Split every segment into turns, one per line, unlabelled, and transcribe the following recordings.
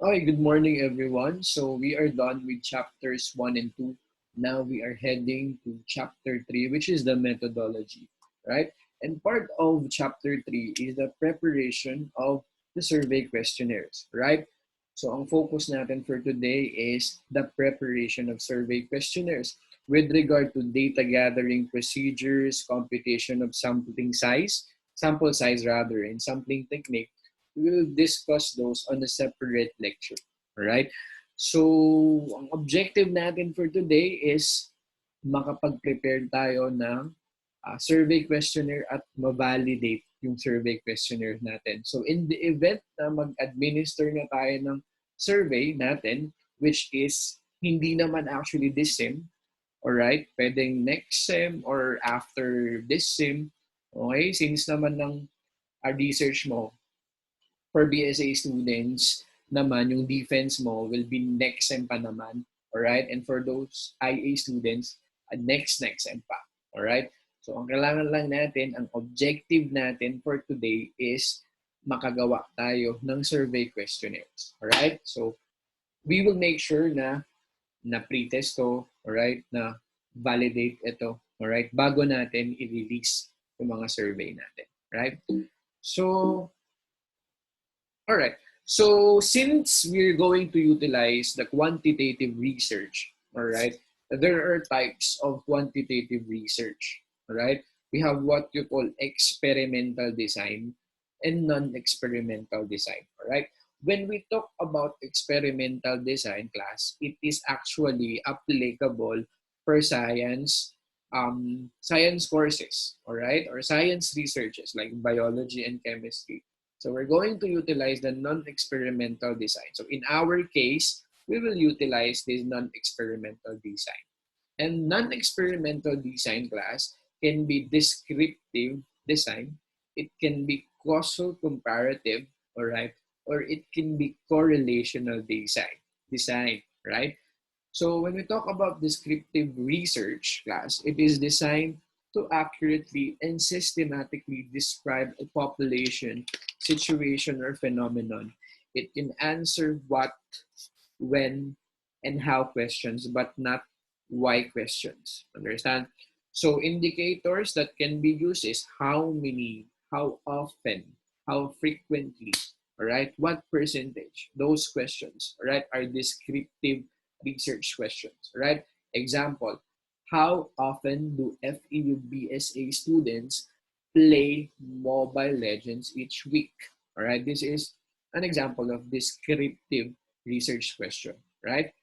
Hi, good morning, everyone. So we are done with chapters 1 and 2. Now we are heading to chapter 3, which is the methodology, right? And part of chapter 3 is the preparation of the survey questionnaires, right? So ang focus natin for today is the preparation of survey questionnaires with regard to data gathering procedures, computation of sample size rather, and sampling technique. We will discuss those on a separate lecture. Alright? So, ang objective natin for today is makapag-prepare tayo ng survey questionnaire at ma-validate yung survey questionnaire natin. So, in the event na mag-administer na tayo ng survey natin, which is hindi naman actually this SIM, alright? Pwedeng next SIM or after this SIM, okay? Since naman ng research mo, for BSA students naman, yung defense mo will be next sem pa naman. Alright? And for those IA students, next sem pa. Alright? So, ang kailangan lang natin, ang objective natin for today is makagawa tayo ng survey questionnaires. Alright? So, we will make sure na pre-test to, alright, na validate ito, alright, bago natin i-release yung mga survey natin. Right? So, all right. So since we're going to utilize the quantitative research, all right, there are types of quantitative research. All right. We have what you call experimental design and non-experimental design. All right. When we talk about experimental design class, it is actually applicable for science courses, all right, or science researches like biology and chemistry. So we're going to utilize the non-experimental design. So in our case, we will utilize this non-experimental design. And non-experimental design class can be descriptive design, it can be causal comparative, all right, or it can be correlational design, right? So when we talk about descriptive research class, it is designed to accurately and systematically describe a population, situation, or phenomenon. It can answer what, when, and how questions, but not why questions. Understand? So indicators that can be used is how many, how often, how frequently, all right, what percentage. Those questions, all right, are descriptive research questions, right? Example, how often do FEU BSA students play Mobile Legends each week? All right, this is an example of descriptive research question, right?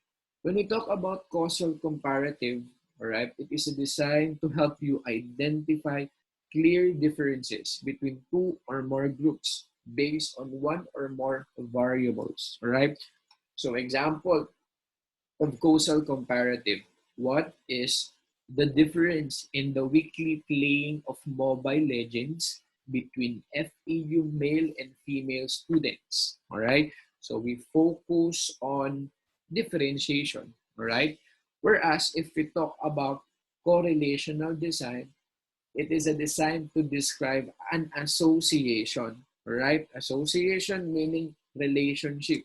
When we talk about causal comparative, all right, it is designed to help you identify clear differences between two or more groups based on one or more variables, all right? So example, of causal comparative. What is the difference in the weekly playing of Mobile Legends between FEU male and female students? All right. So we focus on differentiation. All right. Whereas if we talk about correlational design, it is a design to describe an association. All right. Association meaning relationship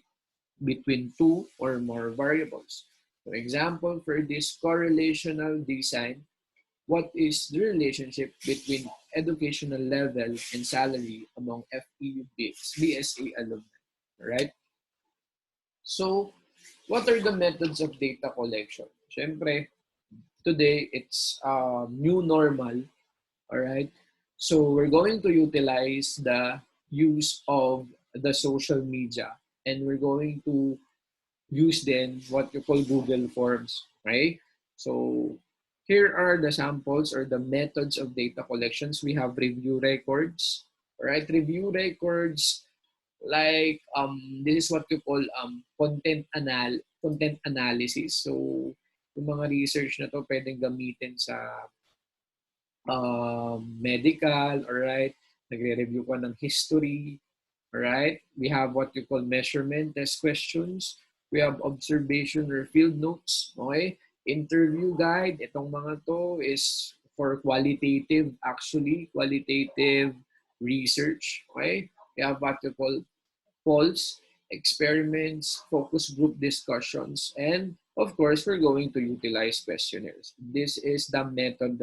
between two or more variables. For example, for this correlational design, what is the relationship between educational level and salary among FEU BSA alumni, right? So, what are the methods of data collection? Siyempre, today it's new normal, all right? So, we're going to utilize the use of the social media and we're going to use then what you call Google Forms, right? So here are the samples or the methods of data collections. We have review records, right? Review records like this is what you call content analysis. So yung mga research na to pwedeng gamitin sa medical, all right? Nagre-review ko ng history, all right? We have what you call measurement test questions. We have observation or field notes, okay? Interview guide, itong mga to is for qualitative research, okay? We have what you call polls. experiments, focus group discussions, and of course, we're going to utilize questionnaires. This is the method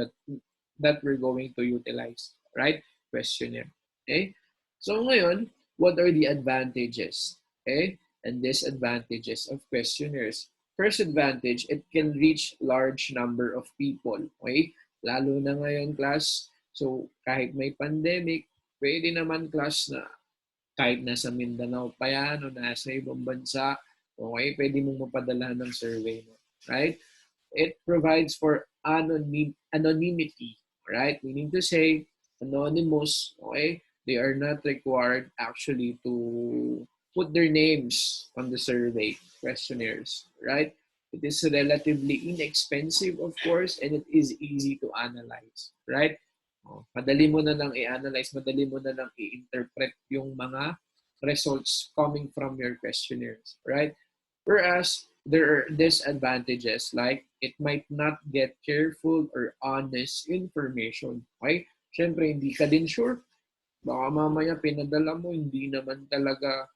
that we're going to utilize, right? Questionnaire. Okay? So ngayon, what are the advantages? Okay? And disadvantages of questionnaires. First advantage, it can reach large number of people. Okay? Lalo na ngayon, class. So, kahit may pandemic, pwede naman class na kahit nasa Mindanao pa yan o nasa ibang bansa, okay, pwede mong mapadala ng survey mo. Right? It provides for anonymity, right? Meaning to say, anonymous, okay? They are not required actually to put their names on the survey questionnaires, right? It is relatively inexpensive, of course, and it is easy to analyze, right? Madali mo na lang i-analyze, madali mo na lang i-interpret yung mga results coming from your questionnaires, right? Whereas there are disadvantages like it might not get careful or honest information. Okay? Siyempre, hindi ka din sure. Baka mamaya pinadala mo, hindi naman talaga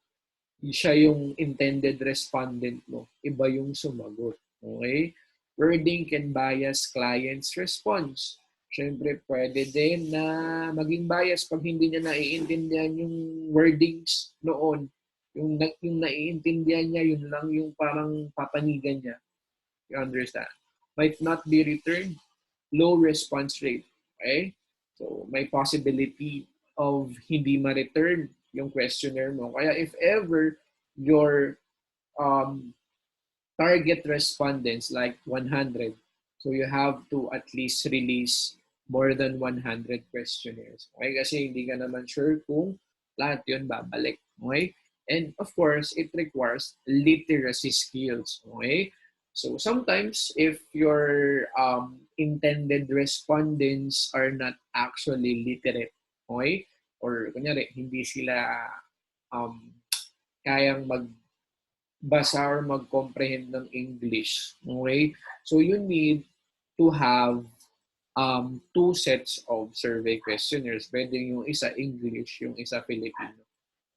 siya yung intended respondent mo. Iba yung sumagot. Okay? Wording can bias client's response. Siyempre, pwede din na maging bias pag hindi niya naiintindihan yung wordings noon. Yung naiintindihan niya, yun lang yung parang papanigan niya. You understand? Might not be returned, low response rate. Okay? So, may possibility of hindi ma-return yung questionnaire mo. Kaya if ever your um, target respondents like 100, so you have to at least release more than 100 questionnaires. Okay? Kasi hindi ka naman sure kung lahat yun babalik. Okay? And of course, it requires literacy skills. Okay? So sometimes, if your intended respondents are not actually literate, okay? Or kunyari, hindi sila um, kayang magbasa or mag-comprehend ng English, okay? So you need to have two sets of survey questionnaires. Pwede yung isa English, yung isa Filipino,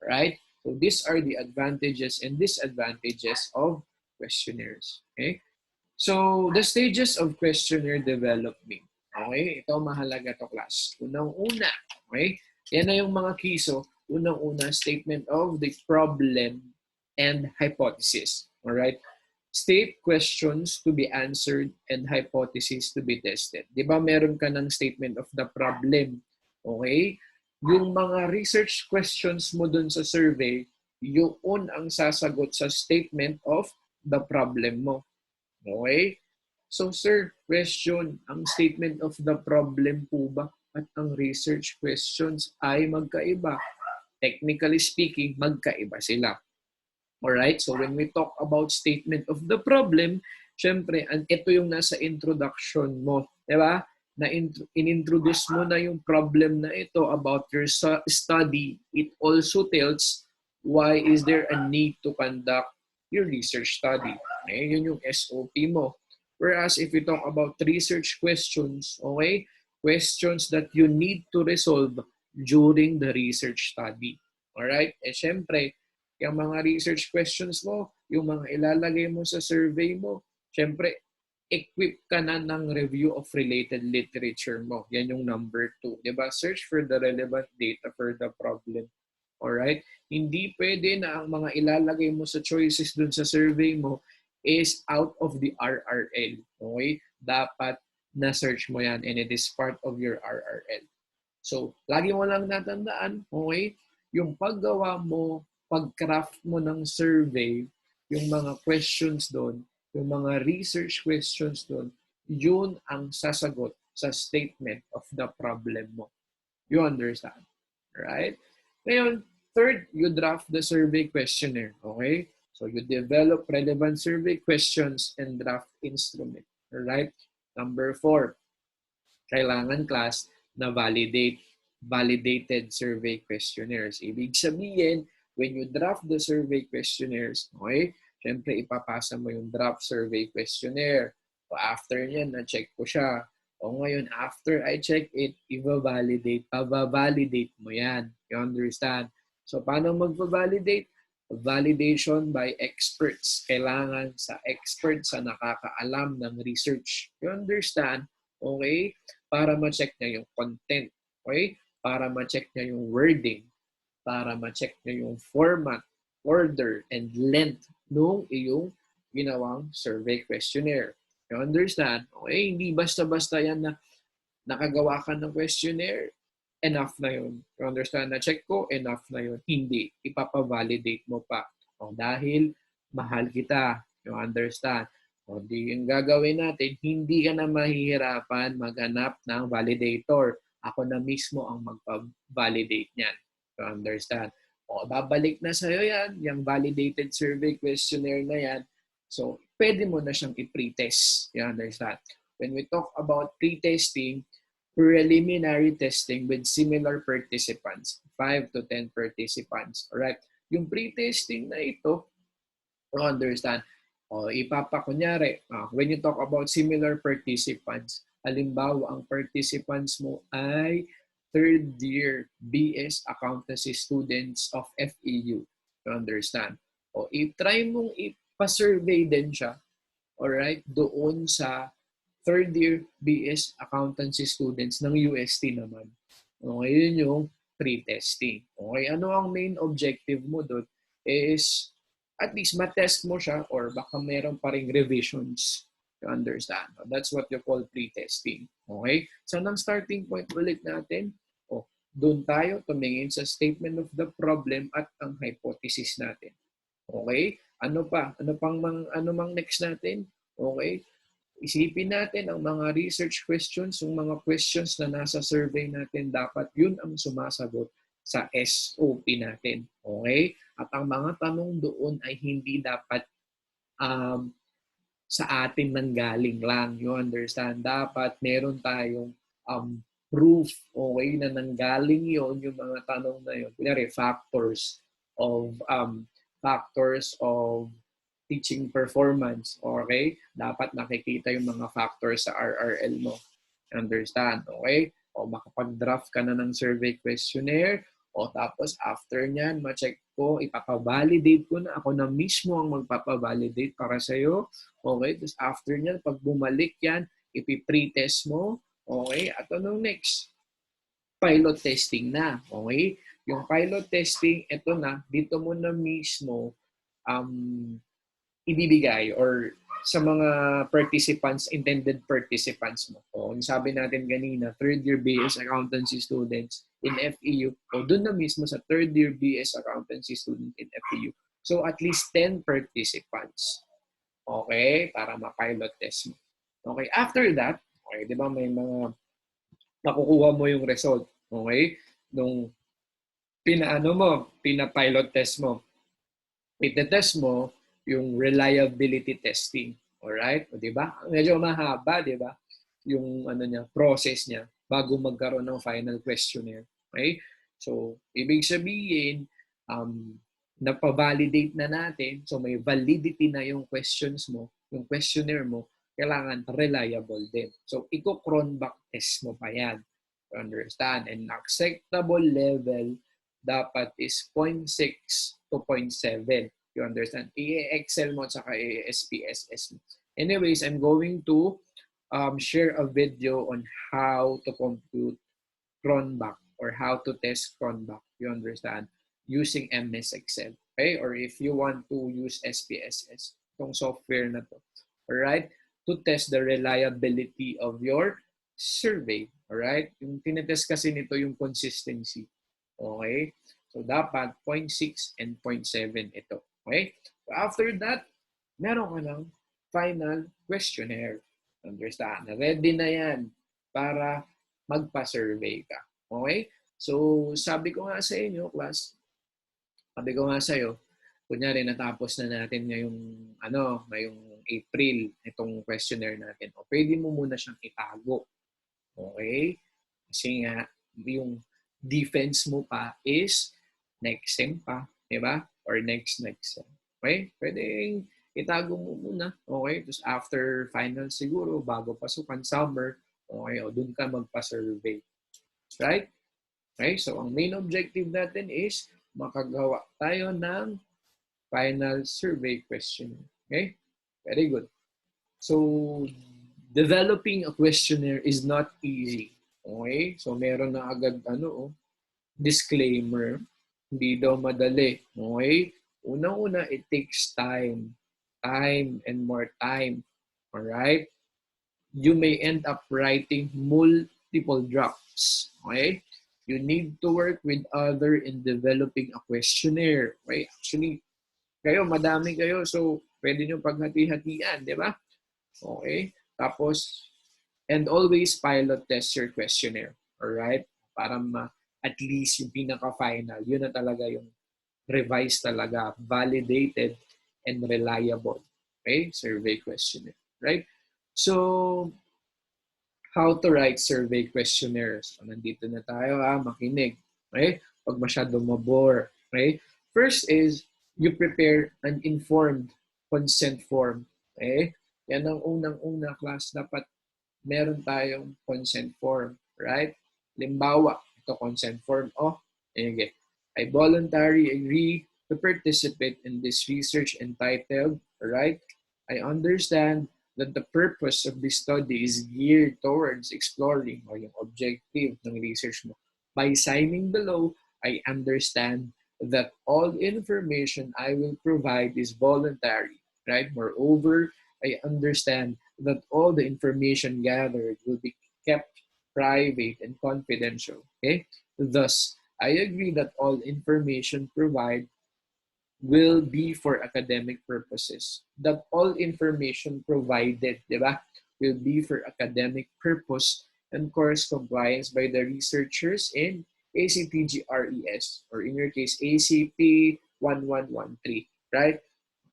right? So these are the advantages and disadvantages of questionnaires. Okay? So the stages of questionnaire development. Okay? Ito mahalaga to, class. Unang-una, okay? Yan na yung mga key. So, unang-una, statement of the problem and hypothesis. Alright? State questions to be answered and hypothesis to be tested. Di ba meron ka ng statement of the problem? Okay? Yung mga research questions mo dun sa survey, yun ang sasagot sa statement of the problem mo. Okay? So sir, question, ang statement of the problem po ba at ang research questions ay magkaiba? Technically speaking, magkaiba sila. Alright? So when we talk about statement of the problem, syempre, ito yung nasa introduction mo. Diba? Na inintroduce mo na yung problem na ito about your study. It also tells why is there a need to conduct your research study. Okay? Yun yung SOP mo. Whereas if we talk about research questions, okay? Questions that you need to resolve during the research study. Alright? Syempre, yung mga research questions mo, yung mga ilalagay mo sa survey mo, syempre, equip ka na ng review of related literature mo. Yan yung number 2. Diba? Search for the relevant data for the problem. Alright? Hindi pwede na ang mga ilalagay mo sa choices dun sa survey mo is out of the RRL. Okay? Dapat na-search mo yan and it is part of your RRL. So, lagi mo lang natandaan, okay? Yung paggawa mo, pag-craft mo ng survey, yung mga questions doon, yung mga research questions doon, yun ang sasagot sa statement of the problem mo. You understand? Right? Ngayon, third, you draft the survey questionnaire. Okay? So you develop relevant survey questions and draft instrument. Alright? Number 4, kailangan class na validated survey questionnaires. Ibig sabihin, when you draft the survey questionnaires, okay, syempre ipapasa mo yung draft survey questionnaire. So after yan, na-check ko siya. O ngayon, after I check it, pava-validate mo yan. You understand? So paano magpa-validate? Validation by experts. Kailangan sa experts sa nakakaalam ng research. You understand? Okay? Para ma-check niya yung content. Okay? Para ma-check niya yung wording. Para ma-check niya yung format, order, and length nung iyong ginawang survey questionnaire. You understand? Okay? Hindi basta-basta yan na nakagawa ka ng questionnaire, enough na yun. You understand? Na-check ko, enough na yun. Hindi. Ipapavalidate mo pa. O, dahil mahal kita. You understand? O, di yung gagawin natin, hindi ka na mahihirapan maghanap ng validator. Ako na mismo ang magpa-validate niyan. You understand? O, babalik na sa'yo yan, yung validated survey questionnaire na yan. So, pwede mo na siyang i-pretest. You understand? When we talk about pre-testing, preliminary testing with similar participants, 5 to 10 participants. Alright? Yung pre-testing na ito, understand, kunyari, when you talk about similar participants, halimbawa, ang participants mo ay third year BS Accountancy students of FEU. You understand? I-try mong ipa-survey din siya, alright, doon sa third year BS Accountancy students ng UST naman. Okay, yun yung pre-testing. Okay, ano ang main objective mo doon is at least matest mo siya or baka meron pa ring revisions to understand. That's what you call pre-testing. Okay? So, ang starting point ulit natin, doon tayo tumingin sa statement of the problem at ang hypothesis natin. Okay? Ano pa? Ano mang next natin? Okay? Isipin natin ang mga research questions, yung mga questions na nasa survey natin, dapat yun ang sumasagot sa SOP natin. Okay? At ang mga tanong doon ay hindi dapat sa atin nanggaling lang. You understand? Dapat meron tayong proof, okay, na nanggaling yon yung mga tanong na yun. Kunyari, factors of teaching performance, okay? Dapat nakikita yung mga factors sa RRL mo. Understand, okay? O makapag-draft ka na ng survey questionnaire, o tapos after nyan, ma-check ko, ipapavalidate ko na, ako na mismo ang magpapavalidate para sa'yo, okay? Tapos after nyan, pag bumalik yan, ipi-pretest mo, okay? At anong next? Pilot testing na, okay? Yung pilot testing, ito na, dito mo na mismo ibibigay or sa mga participants, intended participants mo. O, sabi natin kanina, third year BS Accountancy students in FEU, o doon na mismo sa third year BS Accountancy student in FEU. So, at least 10 participants. Okay? Para ma-pilot test mo. Okay? After that, okay, di ba may mga nakukuha mo yung result. Okay? Nung pina-pilot test mo. Itetest mo yung reliability testing. Alright? O, diba? Medyo mahaba, diba? Yung process niya bago magkaroon ng final questionnaire. Okay? So, ibig sabihin, napavalidate na natin. So, may validity na yung questions mo, yung questionnaire mo, kailangan reliable din. So, i-cronback test mo pa yan. You understand? And acceptable level dapat is 0.6 to 0.7. You understand? I-Excel mo at saka i-SPSS mo. Anyways, I'm going to share a video on how to compute cronback or how to test cronback. You understand? Using MS Excel. Okay? Or if you want to use SPSS, itong software na to. Alright? To test the reliability of your survey. Alright? Yung tinetest kasi nito yung consistency. Okay? So, dapat 0.6 and 0.7 ito. Okay? So, after that, meron ka ng final questionnaire. Understand? Ready na yan para magpa-survey ka. Okay? So, sabi ko nga sa inyo, class, sabi ko nga sa'yo, kunyari natapos na natin ngayong April, itong questionnaire natin. O, pwede mo muna siyang itago. Okay? Kasi nga, yung defense mo pa is next sem pa, di ba? Or next sem. Okay? Pwedeng itago mo muna. Okay? Tapos after final siguro, bago pasukan, summer, okay, o dun ka magpa-survey. Right? Okay? So, ang main objective natin is makagawa tayo ng final survey question. Okay? Very good. So, developing a questionnaire is not easy. Okay? So, meron na agad disclaimer. Hindi daw madali. Okay? Unang-una, it takes time. Time and more time. Alright? You may end up writing multiple drafts. Okay? You need to work with other in developing a questionnaire. Okay? Actually, madami kayo. So, pwede nyo paghati-hatian, di ba? Okay? Tapos, and always pilot test your questionnaire. Alright? Para at least yung pinaka-final, yun na talaga yung revised talaga, validated, and reliable. Okay? Survey questionnaire. Right? So, how to write survey questionnaires. So, nandito na tayo makinig. Okay? Pag masyado mabore. Okay? First is, you prepare an informed consent form. Okay? Yan ang unang-una class. Dapat meron tayong consent form. Right? Limbawa, ito consent form. Okay. I voluntarily agree to participate in this research entitled, right? I understand that the purpose of this study is geared towards exploring or yung objective ng research mo. By signing below, I understand that all information I will provide is voluntary, right? Moreover, I understand that all the information gathered will be kept private and confidential, okay? Thus, I agree that all information provided will be for academic purposes. That all information provided, di ba, will be for academic purpose and course compliance by the researchers in ACTGRES, or in your case, ACP 1113, right?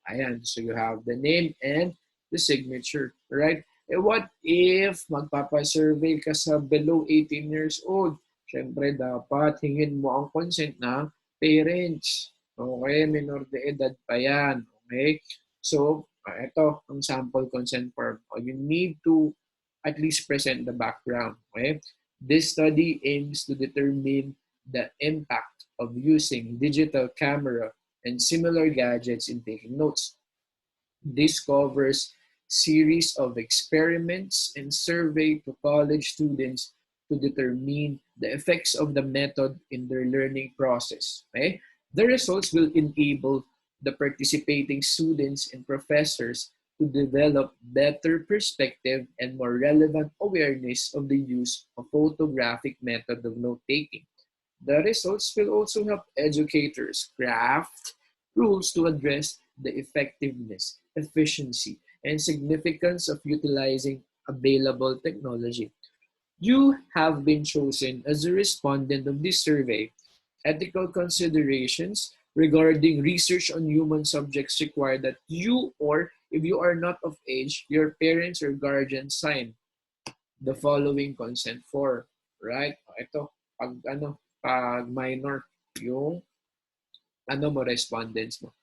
Ayan, so you have the name and the signature, right? What if magpapasurvey ka sa below 18 years old? Siyempre, dapat hingin mo ang consent ng parents. Okay, minor de edad pa yan. Okay? So, ito ang sample consent form. You need to at least present the background. Okay? This study aims to determine the impact of using digital camera and similar gadgets in taking notes. This covers series of experiments and survey to college students to determine the effects of the method in their learning process. Okay? The results will enable the participating students and professors to develop better perspective and more relevant awareness of the use of photographic method of note-taking. The results will also help educators craft rules to address the effectiveness, efficiency, and significance of utilizing available technology. You have been chosen as a respondent of this survey. Ethical considerations regarding research on human subjects require that you, or if you are not of age, your parents or guardians sign the following consent form. Right? Ito, pag minor, yung respondents mo.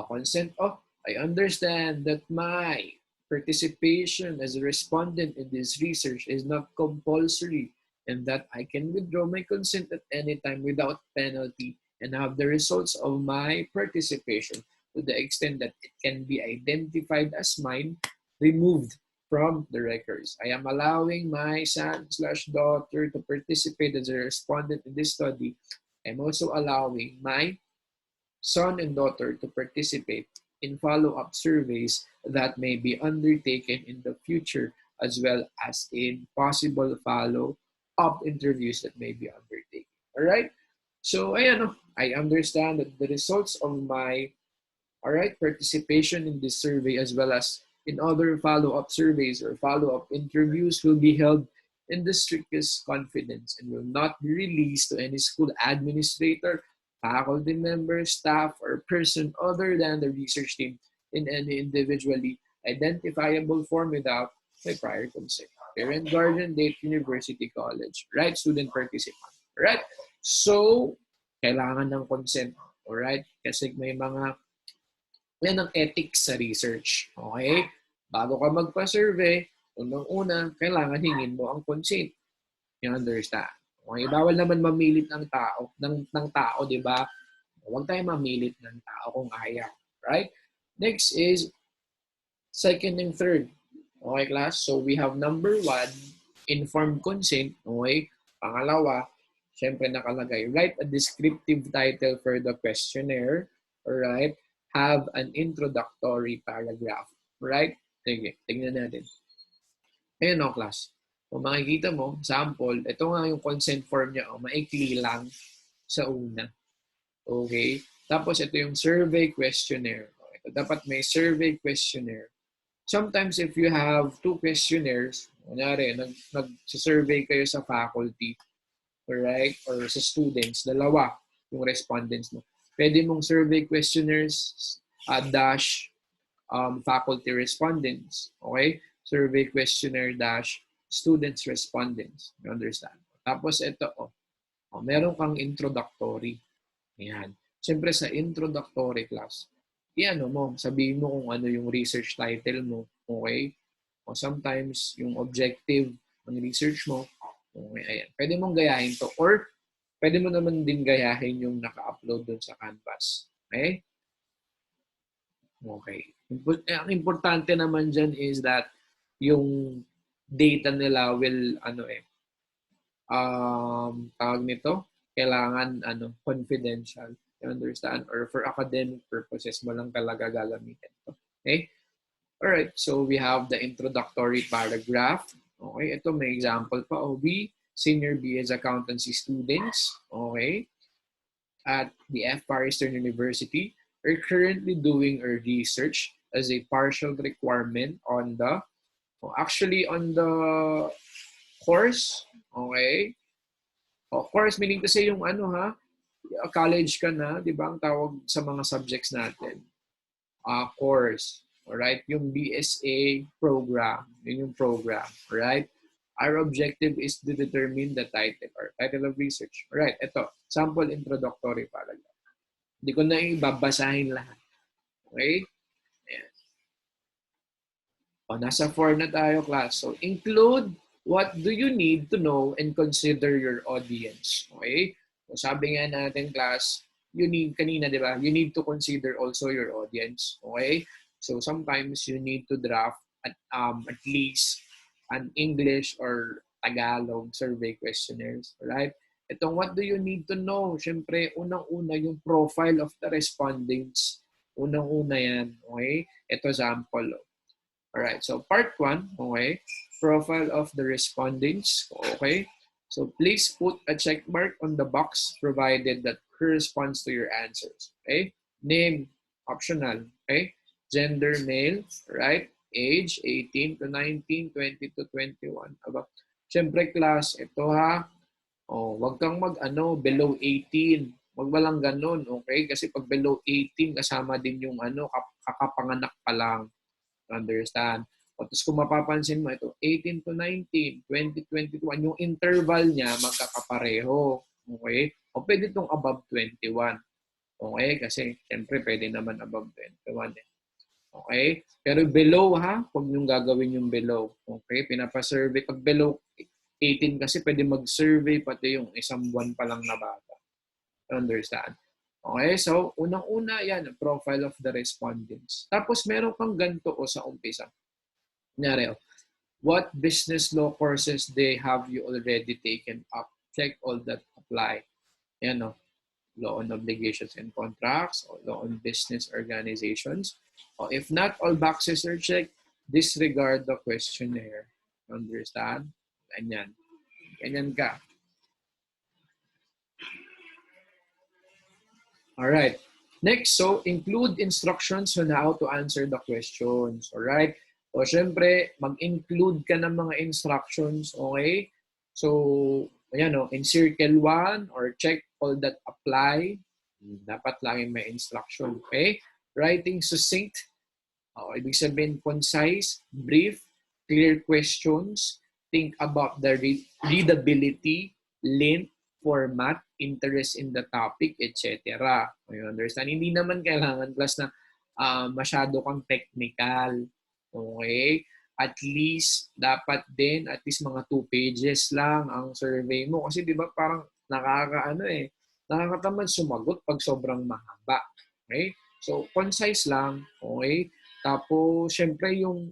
Consent, I understand that my participation as a respondent in this research is not compulsory and that I can withdraw my consent at any time without penalty and have the results of my participation to the extent that it can be identified as mine removed from the records. I am allowing my son/daughter to participate as a respondent in this study. I'm also allowing my son and daughter to participate in follow-up surveys that may be undertaken in the future, as well as in possible follow-up interviews that may be undertaken. All right? So, I understand that the results of my participation in this survey, as well as in other follow-up surveys or follow-up interviews, will be held in the strictest confidence and will not be released to any school administrator, faculty member, staff, or person other than the research team in any individually identifiable form without my prior consent. Parent, guardian, date, university, college, right? Student participant, right? So, kailangan ng consent, alright? Kasi may mga yan ang ethics sa research. Okay? Bago ka magpa-survey, unang-una, kailangan hingin mo ang consent. You understand? Okay? Bawal naman mamilit ng tao, di ba? Huwag tayo mamilit ng tao kung ayaw. right? Next is second and third. Okay, class? So we have number one, informed consent. Okay? Pangalawa, syempre nakalagay, write a descriptive title for the questionnaire. Alright? Have an introductory paragraph. Right? Sige, tignan natin. Ayan o, class. Kung makikita mo, sample, ito nga yung consent form niya. O, maikli lang sa una. Okay? Tapos ito yung survey questionnaire. O, ito, dapat may survey questionnaire. Sometimes if you have two questionnaires, kunyari, nag-survey kayo sa faculty, right? Or sa students, dalawa yung respondents mo. Pwede mong survey questionnaires dash faculty respondents. Okay? Survey questionnaire dash students respondents. You understand? Tapos ito, meron kang introductory. Ayan. Siyempre sa introductory class, iano mo, sabihin mo kung ano yung research title mo. Okay? O sometimes, yung objective ng research mo. Okay, ayan. Pwede mong gayahin to. Or, pwede mo naman din gayahin yung naka-upload dun sa Canvas. Okay? Okay. Ang importante naman dyan is that yung data nila will, tawag nito, kailangan, confidential. You understand? Or for academic purposes mo lang talaga gagamitin ito. Okay? Alright, so we have the introductory paragraph. Okay, ito may example pa. We, senior BS accountancy students, okay, at the Far Eastern University are currently doing a research as a partial requirement on the, on the course, okay? Of course, meaning to say yung college ka na, di ba, ang tawag sa mga subjects natin? Course. Alright? Yung BSA program. Yun yung program. Alright? Our objective is to determine the title or title of research. Alright, ito. Sample introductory paragraph. Hindi ko na ibabasahin lahat. Okay? Ayan. Nasa 4 na tayo, class. So, include what do you need to know and consider your audience. Okay? So, sabi nga natin, class, you need, kanina, di ba? You need to consider also your audience. Okay? So, sometimes you need to draft at least an English or Tagalog survey questionnaires. Right? Itong what do you need to know? Siyempre, unang-una yung profile of the respondents. Unang-una yan. Okay? Ito sample. Alright, so part 1, okay? Profile of the respondents, okay? So please put a check mark on the box provided that corresponds to your answers, okay? Name, optional, okay? Gender, male, right? Age, 18 to 19, 20 to 21. Aba, siyempre class, ito ha, wag kang below 18. Wag walang ganun, okay? Kasi pag below 18, kasama din yung kakapanganak pa lang. Understand? O, tapos kung mapapansin mo, ito, 18 to 19, 20, 21, yung interval niya magkakapareho. Okay? O pwede itong above 21. Okay? Kasi, siyempre, pwede naman above 21. Okay? Pero below, ha? Huwag niyong gagawin yung below. Okay? Pinapasurvey. Pag below 18 kasi, pwede mag-survey pati yung isang buwan pa lang na bata. Understand? Okay, so unang-una yan, profile of the respondents. Tapos meron kang ganito sa umpisa. Kunyari, what business law courses they have you already taken up? Check all that apply. Yan law on obligations and contracts, or law on business organizations. O if not all boxes are checked, disregard the questionnaire. Understand? Ganyan. Ganyan ka. Alright. Next, so include instructions on how to answer the questions. Alright? O syempre, mag-include ka ng mga instructions, okay? So, ayan encircle 1 or check all that apply. Dapat laging may instruction, okay? Writing succinct. Ibig sabihin, concise, brief, clear questions. Think about the readability, length, format, interest in the topic, etc. You understand? Hindi naman kailangan class na masyado kang technical. Okay? At least, dapat din, at least mga 2 pages lang ang survey mo. Kasi di ba parang nakakatamad sumagot pag sobrang mahaba. Okay? So, concise lang, okay? Tapos, syempre, yung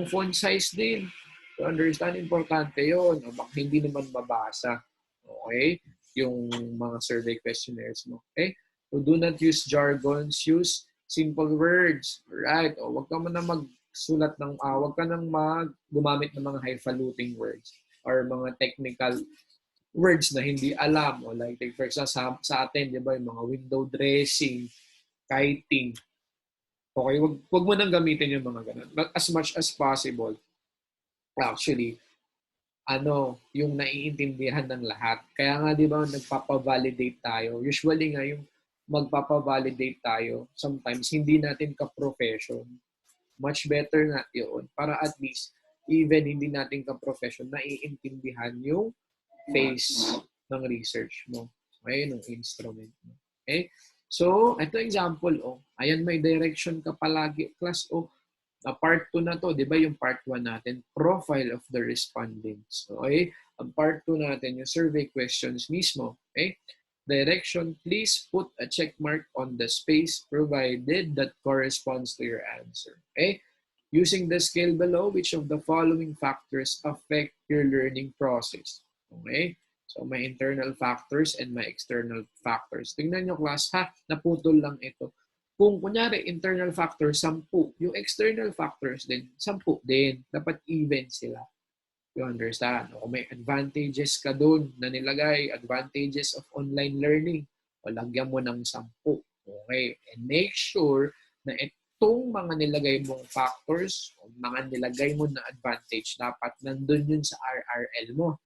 font size din. To understand, importante yun. O, baka hindi naman mabasa. Okay? Yung mga survey questionnaires mo. Okay? So, do not use jargons. Use simple words. Right? O, wag ka mo na magsulat ng, wag ka nang gumamit ng mga highfalutin words or mga technical words na hindi alam. O like for example, sa atin, di ba, yung mga window dressing, kiting. Okay, wag mo nang gamitin yung mga ganun. But as much as possible, actually, yung naiintindihan ng lahat. Kaya nga, di ba, nagpapa-validate tayo. Usually nga, yung magpapa-validate tayo, sometimes, hindi natin ka-profession. Much better nga yun. Para at least, even hindi natin ka-profession, naiintindihan yung phase ng research mo. Okay, ng instrument mo. Okay? So, ito example, ayan, may direction ka palagi, class, part 2 na to, di ba yung part 1 natin, profile of the respondents. Okay? Ang part 2 natin, yung survey questions mismo. Okay? Direction, please put a check mark on the space provided that corresponds to your answer. Okay? Using the scale below, which of the following factors affect your learning process? Okay? So, may internal factors and may external factors. Tingnan nyo, class, naputol lang ito. Kung kunyari, internal factors, 10. Yung external factors din, 10 din. Dapat even sila. You understand? O may advantages ka dun na nilagay, advantages of online learning. O lagyan mo ng 10. Okay? And make sure na itong mga nilagay mong factors, o mga nilagay mo na advantage, dapat nandun yun sa RRL mo.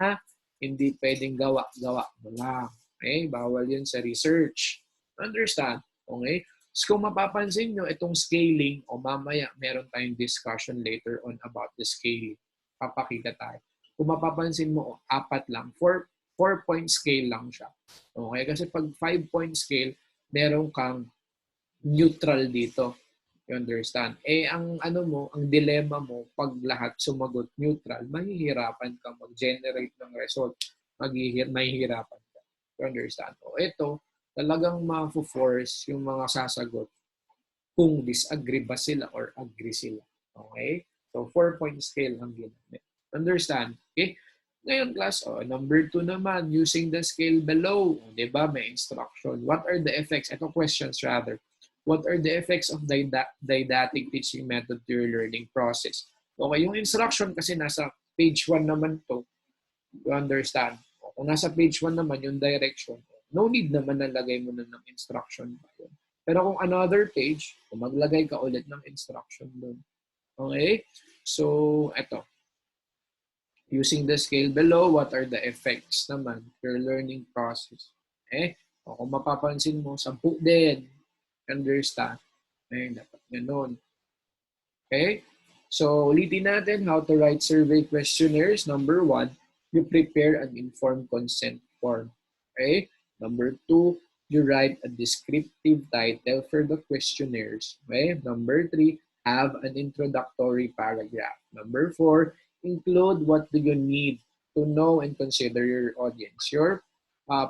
Hindi pwedeng gawa-gawa mo lang. Okay? Bawal yun sa research. Understand? Okay? So kung mapapansin nyo, itong scaling, o mamaya meron tayong discussion later on about the scaling. Papakita tayo. Kung mapapansin mo, 4 lang. 4-point scale lang siya. Okay? Kasi pag 5-point scale, meron kang neutral dito. You understand? Ang dilemma mo, pag lahat sumagot neutral, mahihirapan ka mag-generate ng result. Mahihirapan ka. You understand? Ito, talagang ma-force yung mga sasagot kung disagree ba sila or agree sila. Okay? So, 4-point scale ang ginamit. Understand? Okay? Ngayon, class, number 2 naman, using the scale below. Diba? May instruction. What are the effects? Ito questions rather. What are the effects of didactic teaching method to your learning process? Okay, yung instruction kasi nasa page 1 naman to. You understand? Kung nasa page 1 naman yung direction, no need naman na lagay mo na ng instruction. Pero kung another page, kung maglagay ka ulit ng instruction doon. Okay? So, eto. Using the scale below, what are the effects naman your learning process? Okay? O kung mapapansin mo, 10 din. Understand? Dapat ganun. Okay? So, ulitin natin how to write survey questionnaires. Number 1, you prepare an informed consent form. Okay? Number 2, you write a descriptive title for the questionnaires. Okay? Number 3, have an introductory paragraph. Number 4, include what do you need to know and consider your audience, your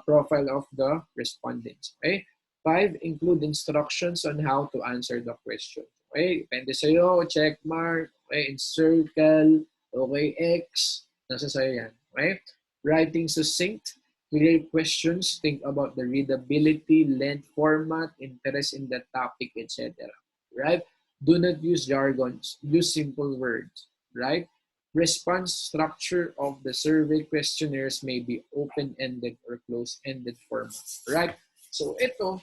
profile of the respondents. Okay? 5, include instructions on how to answer the question. Okay, depende sa'yo, check mark, okay, encircle, okay, X, nasa sa'yo yan. Okay? Writing succinct, clear questions, think about the readability, length, format, interest in the topic, etc. Right? Do not use jargons, use simple words. Right? Response structure of the survey questionnaires may be open-ended or close-ended format. Right? So ito,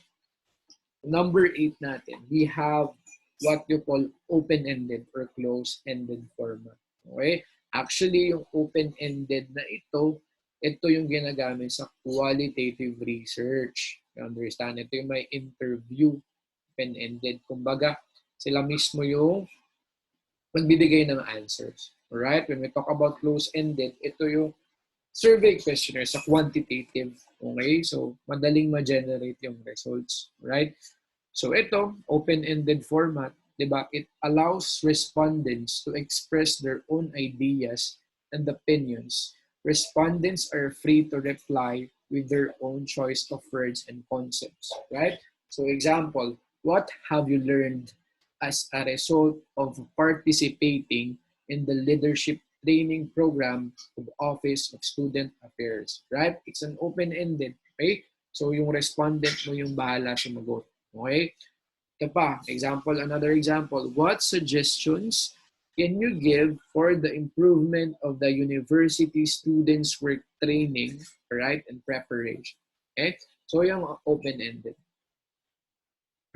number 8 natin, we have what you call open-ended or close-ended format. Okay? Actually, yung open-ended na ito yung ginagamit sa qualitative research. You understand? Ito yung may interview, open-ended. Kumbaga, sila mismo yung magbibigay ng answers. Alright? When we talk about close-ended, ito yung survey questionnaire sa quantitative. Okay? So, madaling ma-generate yung results. Right? So, ito, open-ended format, diba? It allows respondents to express their own ideas and opinions. Respondents are free to reply with their own choice of words and concepts. Right? So, example, What have you learned as a result of participating in the leadership training program of Office of Student Affairs? Right? It's an open-ended. Okay? So yung respondent mo yung bahala sumagot. Okay? Ito pa, another example. What suggestions can you give for the improvement of the university students' work training, right, and preparation? Okay? So yung open-ended,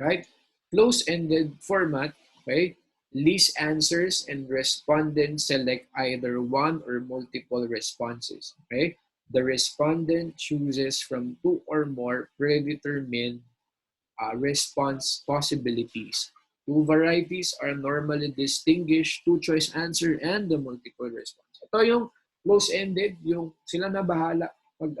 right? Close-ended format, okay? List answers and respondents select either one or multiple responses, okay? The respondent chooses from two or more predetermined response possibilities. Two varieties are normally distinguished, two-choice answer, and the multiple response. Ito yung close-ended, yung sila na bahala pag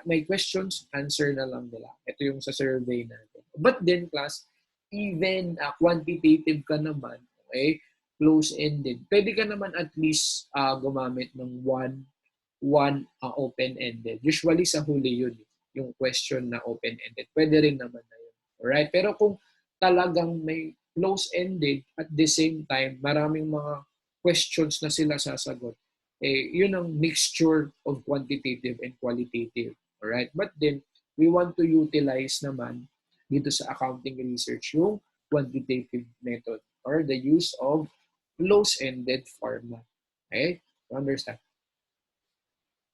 may questions, answer na lang nila. Ito yung sa survey natin. But then, class, even quantitative ka naman, okay, close-ended, pwede ka naman at least gumamit ng one open-ended. Usually sa huli yun, yung question na open-ended. Pwede rin naman na yun. Alright? Pero kung talagang may close-ended at the same time, maraming mga questions na sila sasagot, yun ang mixture of quantitative and qualitative. Alright? But then, we want to utilize naman dito sa accounting research yung quantitative method or the use of close-ended format. Okay? You understand?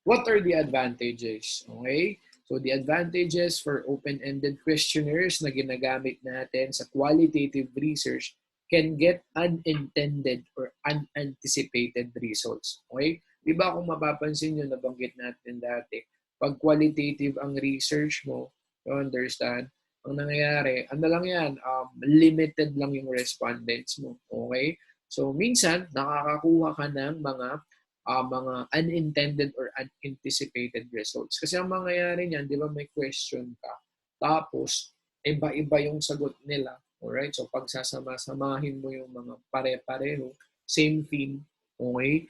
What are the advantages? Okay? So the advantages for open-ended questionnaires na ginagamit natin sa qualitative research can get unintended or unanticipated results. Okay? Di ba kung mapapansin nyo, nabanggit natin dati, pag qualitative ang research mo, you understand, ang nangyayari, ano lang yan, limited lang yung respondents mo. Okay? So minsan, nakakakuha ka ng mga unintended or unanticipated results. Kasi ang mangyayari niyan, di ba may question ka, tapos iba-iba yung sagot nila. Alright? So pag sasama-samahin mo yung mga pare-pareho, same theme, okay?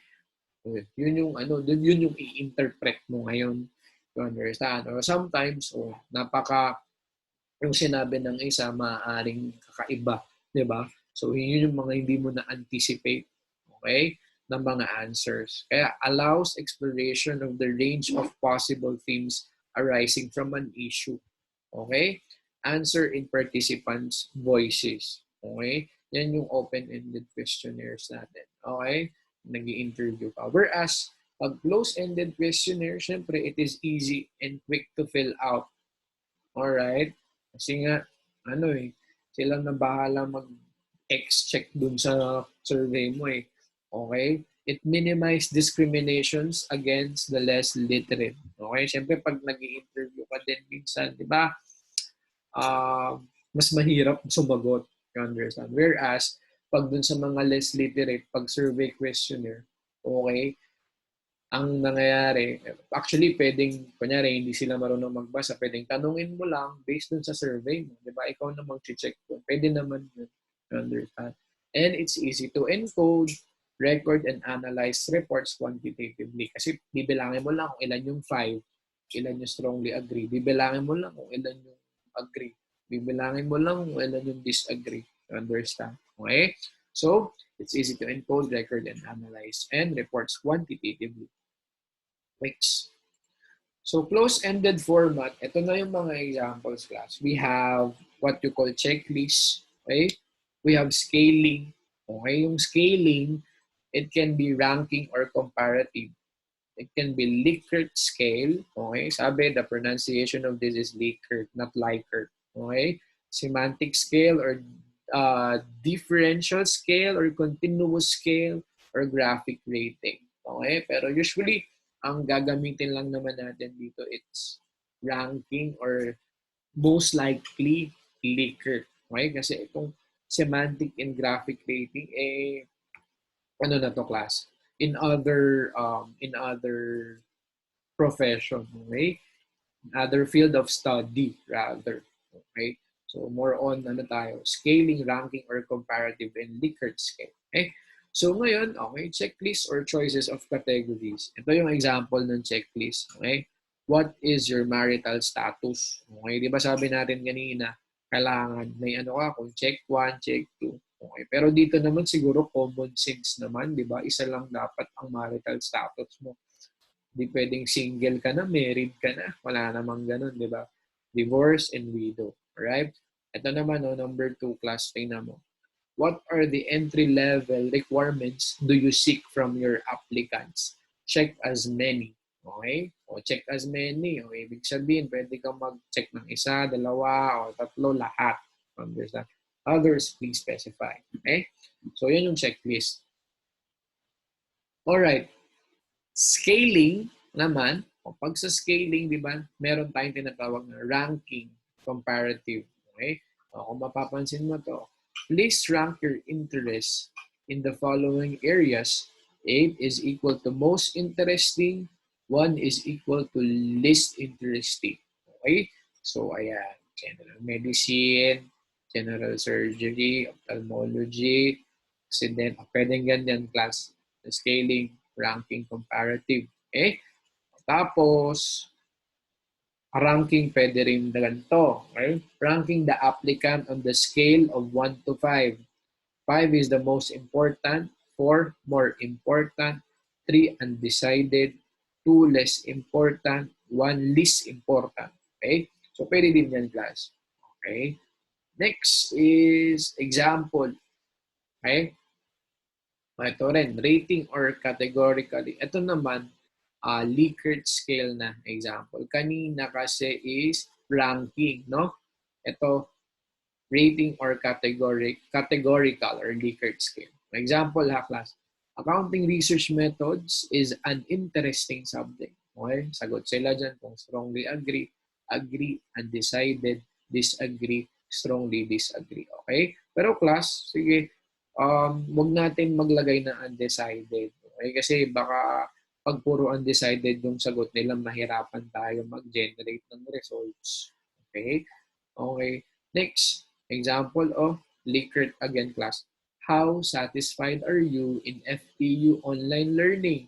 Yun yung yun yung i-interpret mo ngayon. You understand? Or sometimes, yung sinabi ng isa, maaaring kakaiba. Di ba? So yun yung mga hindi mo na-anticipate. Okay? Ng mga answers. Kaya allows exploration of the range of possible themes arising from an issue. Okay? Answer in participants' voices. Okay? Yan yung open-ended questionnaires natin. Okay? Nag-i-interview ka. Whereas, pag close-ended questionnaire, syempre, it is easy and quick to fill out. Alright? Kasi nga, silang na bahala mag-X-check dun sa survey mo eh. Okay? It minimizes discriminations against the less literate. Okay? Siyempre, pag nag-i-interview ka din minsan, di ba, mas mahirap sumagot. You understand? Whereas, pag dun sa mga less literate, pag survey questionnaire, okay, ang nangyayari, actually, kunyari, hindi sila marunong magbasa, pwedeng tanungin mo lang based dun sa survey mo. Di ba? Ikaw na mag-check ko. Pwede naman yun. You understand? And it's easy to encode, record, and analyze reports quantitatively. Kasi bibilangin mo lang kung ilan yung 5, ilan yung strongly agree. Bibilangin mo lang kung ilan yung agree. Bibilangin mo lang kung ilan yung disagree. You understand? Okay? So, it's easy to encode, record, and analyze, and reports quantitatively. Next. So, close-ended format, ito na yung mga examples, class. We have what you call checklist. Okay? We have scaling. Okay? Yung scaling, it can be ranking or comparative. It can be Likert scale. Okay? Sabi, the pronunciation of this is Likert, not Likert. Okay? Semantic scale or differential scale or continuous scale or graphic rating. Okay? Pero usually, ang gagamitin lang naman natin dito, it's ranking or most likely Likert. Okay? Kasi itong semantic and graphic rating, ano na to, class? In other profession, okay? Other field of study, rather. Okay? So, more on, scaling, ranking, or comparative and Likert scale. Okay? So, ngayon, okay, checklist or choices of categories. Ito yung example ng checklist. Okay? What is your marital status? Okay? Di ba sabi natin kanina, Kailangan may ano ka kung check 1, check 2. Okay. Pero dito naman siguro common sense naman, di ba? Isa lang dapat ang marital status mo. Di pwedeng single ka na, married ka na. Wala namang ganun, di ba? Divorce and widow. Alright? Ito naman, no, number 2, class, tingnan mo. What are the entry-level requirements do you seek from your applicants? Check as many. Okay? O check as many. O ibig sabihin, pwede kang mag-check ng isa, dalawa, o tatlo, lahat. Understand? Others, please specify. Okay? So, yun yung checklist. Alright. Scaling naman, o pag sa scaling, di ba, meron tayong tinatawag na ranking comparative. Okay? O, kung mapapansin mo to, please rank your interests in the following areas. 8 is equal to most interesting, 1 is equal to least interesting. Okay? So, ayan. General medicine, general surgery, ophthalmology, accident, pwedeng ganyan class. Scaling, ranking, comparative. Okay? Tapos, ranking pwede rin ganito. Okay? Ranking the applicant on the scale of 1 to 5. 5 is the most important, 4 more important, 3 undecided, 2 less important, 1 least important. Okay? So, pwede din yan, class. Okay? Next is example. Okay? Ito rin, rating or categorically. Ito naman, Likert scale na example. Kanina kasi is ranking, no? Ito, rating or categorical or Likert scale. Example ha, class. Accounting research methods is an interesting subject. Okay? Sagot sila dyan kung strongly agree, agree, undecided, disagree, strongly disagree. Okay? Pero class, sige, wag natin maglagay na undecided. Okay? Kasi baka pag puro undecided yung sagot nila, mahirapan tayo mag-generate ng results. Okay? Okay. Next, example of Likert again class. How satisfied are you in FEU online learning?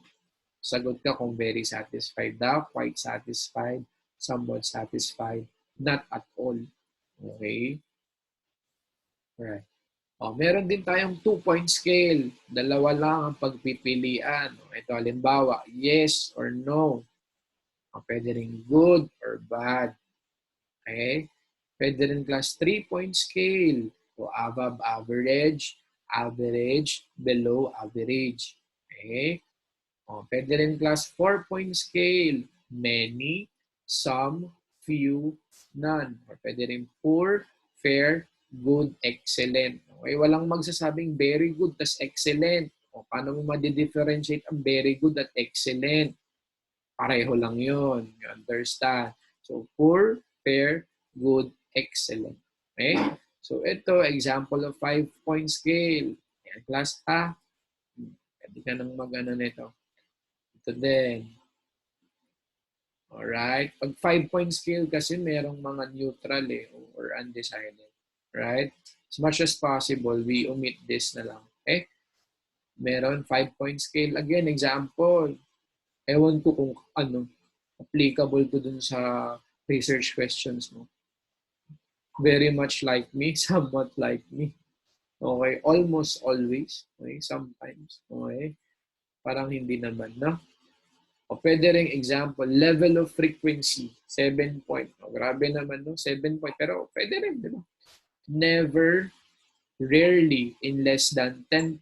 Sagot ka kung very satisfied daw, quite satisfied, somewhat satisfied, not at all. Okay? Alright. Meron din tayong 2-point scale. Dalawa lang ang pagpipilian. Ito halimbawa, yes or no. Pwede rin good or bad. Okay? Pwede rin class 3-point scale. So, above average, average, below average. Okay? Pwede rin class 4-point scale. Many, some, few, none. Or pwede rin poor, fair, good, excellent. Okay? Walang magsasabing very good tas excellent. Paano mo ma-differentiate ang very good at excellent? Pareho lang yun. You understand? So, poor, fair, good, excellent. Okay? So, ito, example of 5-point scale. Yan, class A. Pwede ka nang mag-ano nito. Ito din. Alright? Pag 5-point scale kasi merong mga neutral or undecided. Right? As much as possible, we omit this na lang. Okay? Meron 5-point scale. Again, example. Ewan ko kung ano, applicable to dun sa research questions mo. Very much like me, somewhat like me. Okay, almost always. Okay, sometimes. Okay, parang hindi naman, no? O pwede rin example, level of frequency, 7 point. O, grabe naman, no? 7 point. Pero pwede rin, di ba? Never, rarely, in less than 10%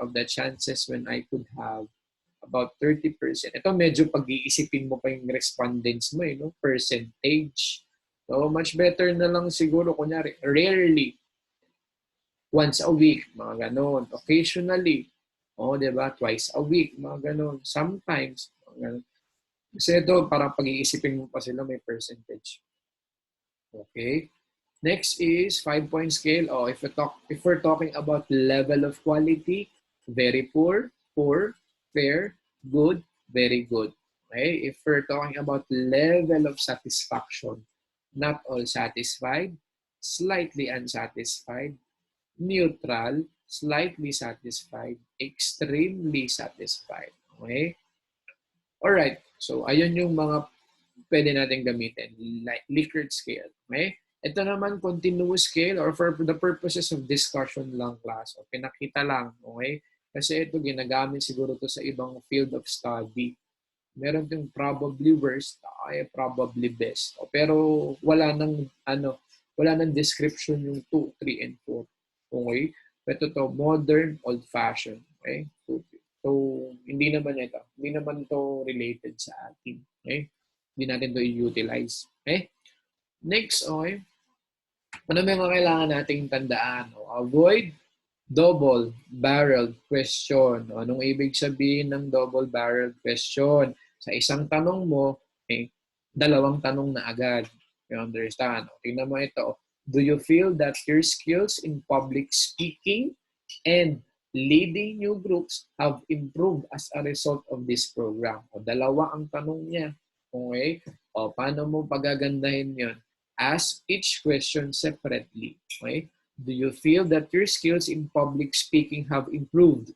of the chances when I could have about 30%. Ito medyo pag-iisipin mo pa yung respondents mo, no? Percentage. So, much better na lang siguro, kunyari, rarely, once a week, mga ganon. Occasionally, di ba? Twice a week, mga ganon. Sometimes, mga ganon. Kasi ito, parang pag-iisipin mo pa sila, may percentage. Okay? Next is 5-point scale. If we're talking about level of quality, very poor, poor, fair, good, very good. Okay? If we're talking about level of satisfaction, not all satisfied, slightly unsatisfied, neutral, slightly satisfied, extremely satisfied. Okay? Alright. So, ayun yung mga pwede natin gamitin. Like Likert scale. Okay? Ito naman, continuous scale or for the purposes of discussion lang class. O, pinakita lang, okay? Kasi ito, ginagamit siguro to sa ibang field of study. Meron yung probably worst, ay probably best. O, pero wala nang description yung 2, 3, and 4. Okay? Ito to, modern, old-fashioned. Okay? So, hindi naman to related sa atin. Okay? Hindi natin to i-utilize. Okay? Next, okay? Ano may mga kailangan nating tandaan? O, avoid double-barreled question. O, anong ibig sabihin ng double-barreled question? Sa isang tanong mo, dalawang tanong na agad. You understand? O, tingnan mo ito. Do you feel that your skills in public speaking and leading new groups have improved as a result of this program? O, dalawa ang tanong niya. Okay? O, paano mo pagagandahin yon? Ask each question separately. Okay? Do you feel that your skills in public speaking have improved?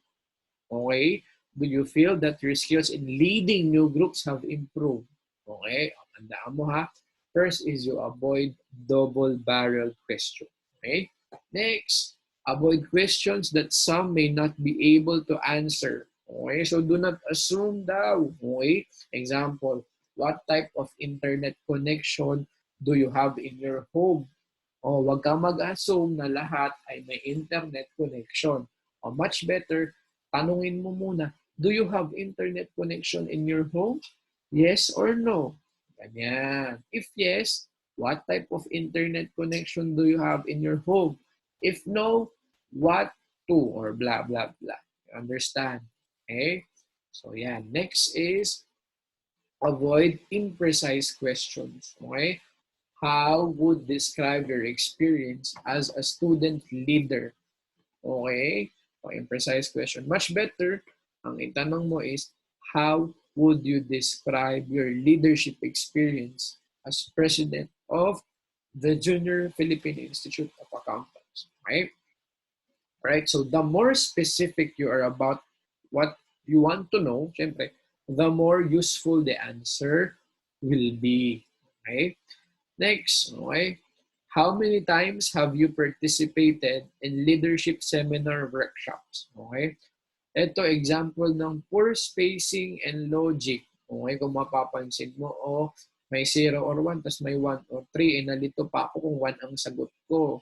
Okay? Do you feel that your skills in leading new groups have improved? Okay? Tandaan mo ha. First is you avoid double-barreled question. Okay? Next, avoid questions that some may not be able to answer. Okay? So do not assume daw. Okay? Example, what type of internet connection do you have in your home? O wag kang mag-assume na lahat ay may internet connection. O much better, tanungin mo muna, do you have internet connection in your home? Yes or no? Ganyan. If yes, what type of internet connection do you have in your home? If no, what to? Or blah, blah, blah. You understand? Okay? So yeah, next is avoid imprecise questions. Okay? How would describe your experience as a student leader? Okay? O, imprecise question. Much better, ang itanong mo is, how would you describe your leadership experience as president of the Junior Philippine Institute of Accountants? Okay? Right? So the more specific you are about what you want to know, syempre, the more useful the answer will be. Okay? Next, okay? How many times have you participated in leadership seminar workshops? Okay? Ito, example ng poor spacing and logic. Okay, kung mapapansin mo, may 0 or 1, tapos may 1 or 3, nalito pa ako kung 1 ang sagot ko.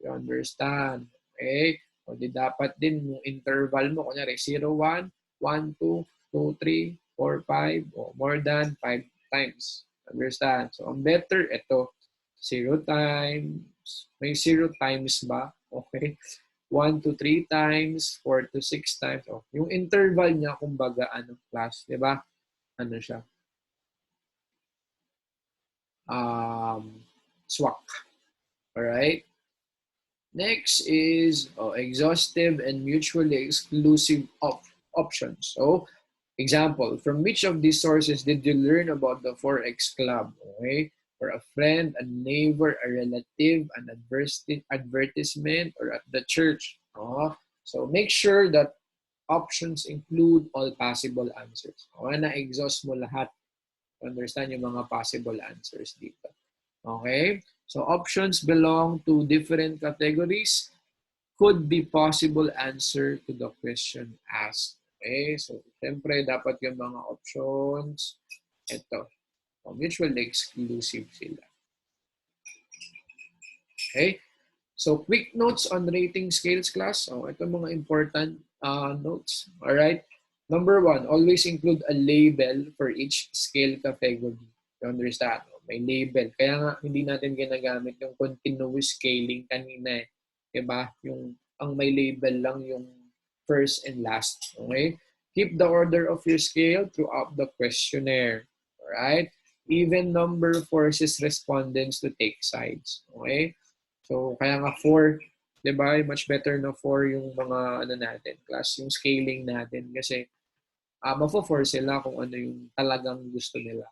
You understand? Okay? O di dapat din yung interval mo, kunyari 0, 1, 1, 2, 2, 3, 4, 5, o more than 5 times. Understand? So, ang better, ito, 0 times. May 0 times ba? Okay. 1 to 3 times, 4 to 6 times. Oh, yung interval niya, kumbaga, class, di ba? Ano siya? SWAC. Alright? Next is exhaustive and mutually exclusive options. So, example, from which of these sources did you learn about the Forex Club? Okay? For a friend, a neighbor, a relative, an advertisement, or at the church. So make sure that options include all possible answers. Na-exhaust mo lahat. Understand yung mga possible answers dito. Okay? So options belong to different categories. Could be possible answer to the question asked. Okay? So, siyempre, dapat yung mga options, ito, mutually exclusive sila. Okay? So, quick notes on rating scales class. Ito mga important notes. Alright? Number 1, always include a label for each scale category. You understand? May label. Kaya nga, hindi natin ginagamit yung continuous scaling kanina. Diba? Yung, ang may label lang yung first and last. Okay? Keep the order of your scale throughout the questionnaire. Alright? Even number forces respondents to take sides. Okay? So, kaya nga 4, diba? Much better na 4 yung mga natin, class, yung scaling natin. Kasi, mafo-4 sila kung ano yung talagang gusto nila.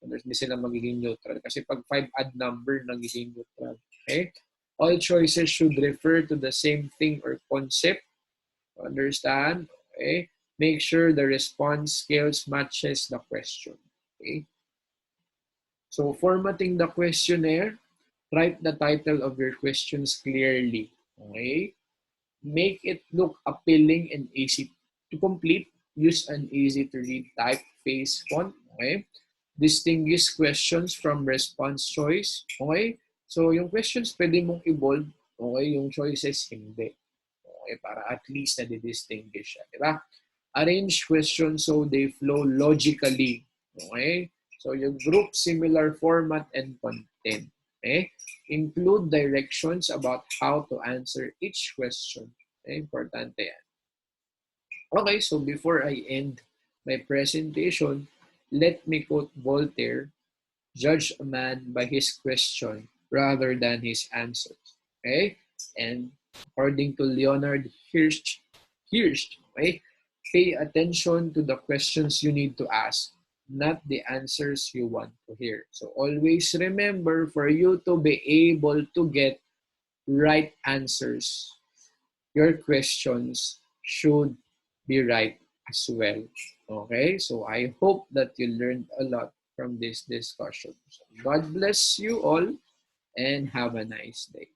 Hindi sila magiging neutral. Kasi pag 5 add number, nagiging neutral. Okay? All choices should refer to the same thing or concept. Understand? Okay? Make sure the response scales matches the question. Okay? So, formatting the questionnaire. Write the title of your questions clearly. Okay? Make it look appealing and easy to complete. Use an easy-to-read typeface font. Okay? Distinguish questions from response choice. Okay? So, yung questions pwede mong i-bold. Okay? Yung choices, hindi. Okay? Para at least na-distinguish siya. Diba? Arrange questions so they flow logically. Okay? So, you group similar format and content. Okay? Include directions about how to answer each question. Okay? Importante yan. Okay, so before I end my presentation, let me quote Voltaire: judge a man by his question rather than his answers. Okay? And according to Leonard Hirsch, okay, pay attention to the questions you need to ask, not the answers you want to hear. So always remember, for you to be able to get right answers, your questions should be right as well. Okay, so I hope that you learned a lot from this discussion. So God bless you all and have a nice day.